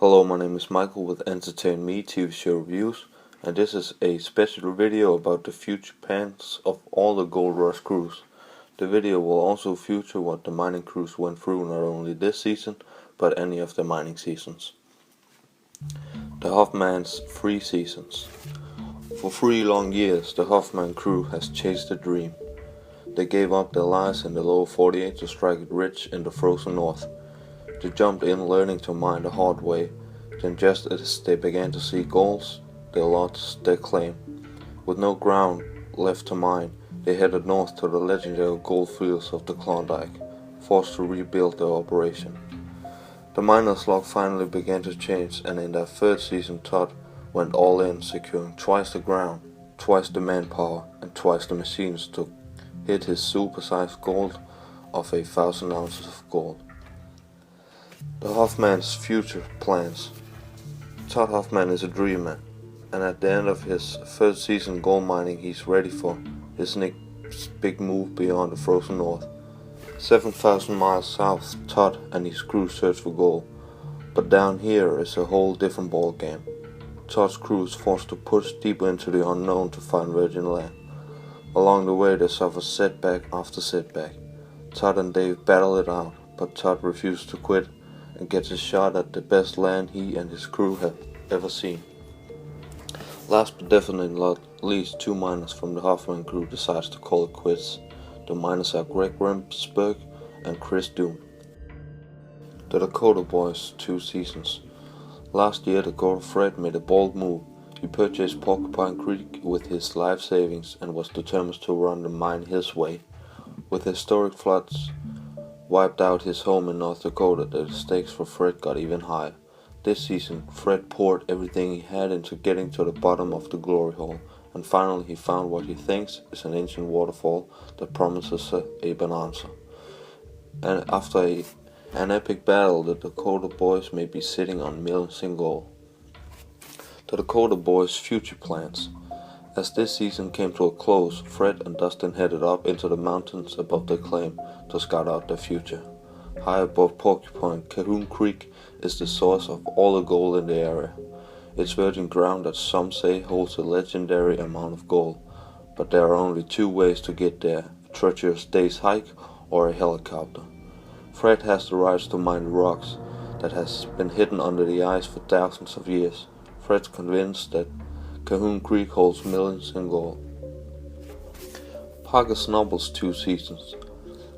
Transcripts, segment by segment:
Hello, my name is Michael with Entertain Me TV Show Reviews, and this is a special video about the future plans of all the gold rush crews. The video will also feature what the mining crews went through not only this season, but any of the mining seasons. The Hoffman's 3 seasons. For 3 long years, the Hoffman crew has chased a dream. They gave up their lives in the lower 48 to strike it rich in the frozen north. They jumped in learning to mine the hard way, then just as they began to see gold, they lost their claim. With no ground left to mine, they headed north to the legendary gold fields of the Klondike, forced to rebuild their operation. The miners' luck finally began to change, and in their 3rd season Todd went all in, securing twice the ground, twice the manpower, and twice the machines to hit his super-sized goal of 1,000 ounces of gold. The Hoffman's future plans. Todd Hoffman is a dreamer, and at the end of his 3rd season gold mining, he's ready for his next big move beyond the frozen north. 7,000 miles south, Todd and his crew search for gold, but down here is a whole different ball game. Todd's crew is forced to push deeper into the unknown to find virgin land. Along the way, they suffer setback after setback. Todd and Dave battle it out, but Todd refuses to quit and gets a shot at the best land he and his crew have ever seen. Last but definitely not least, 2 miners from the Hoffman crew decides to call it quits. The miners are Greg Remsburg and Chris Doom. The Dakota Boys 2 seasons. Last year, Dakota Fred made a bold move. He purchased Porcupine Creek with his life savings and was determined to run the mine his way. With historic floods wiped out his home in North Dakota, the stakes for Fred got even higher. This season, Fred poured everything he had into getting to the bottom of the glory hole, and finally he found what he thinks is an ancient waterfall that promises a bonanza. And after an epic battle, the Dakota Boys may be sitting on millions in gold. The Dakota Boys' future plans. As this season came to a close, Fred and Dustin headed up into the mountains above their claim to scout out their future. High above Porcupine, Cahoon Creek is the source of all the gold in the area. It's virgin ground that some say holds a legendary amount of gold, but there are only 2 ways to get there: a treacherous day's hike or a helicopter. Fred has the rights to mine the rocks that has been hidden under the ice for thousands of years. Fred's convinced that Cahoon Creek holds millions in gold. Parker Snubbles 2 seasons.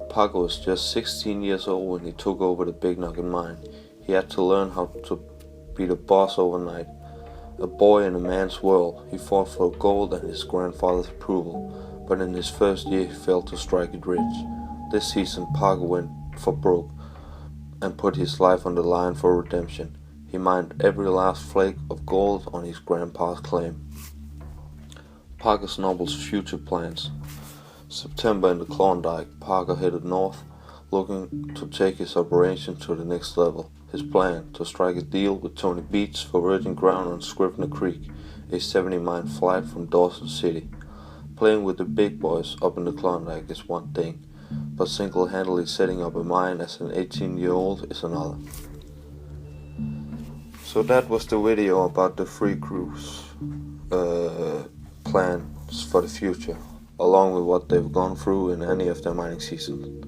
Parker was just 16 years old when he took over the Big Nugget mine. He had to learn how to be the boss overnight. A boy in a man's world, he fought for gold and his grandfather's approval, but in his 1st year he failed to strike it rich. This season Parker went for broke and put his life on the line for redemption. He mined every last flake of gold on his grandpa's claim. Parker Snubbles' future plans. September in the Klondike, Parker headed north, looking to take his operation to the next level. His plan, to strike a deal with Tony Beach for virgin ground on Scrivener Creek, a 70-mile flight from Dawson City. Playing with the big boys up in the Klondike is one thing, but single-handedly setting up a mine as an 18-year-old is another. So that was the video about the 3 crews' plans for the future, along with what they've gone through in any of their mining seasons.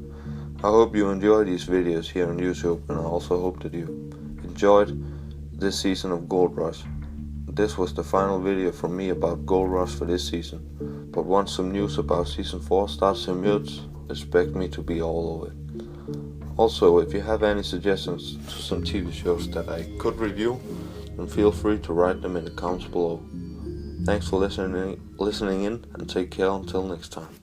I hope you enjoy these videos here on YouTube, and I also hope that you enjoyed this season of Gold Rush. This was the final video from me about Gold Rush for this season, but once some news about Season 4 starts to emerge, expect me to be all over it. Also, if you have any suggestions to some TV shows that I could review, then feel free to write them in the comments below. Thanks for listening in, and take care until next time.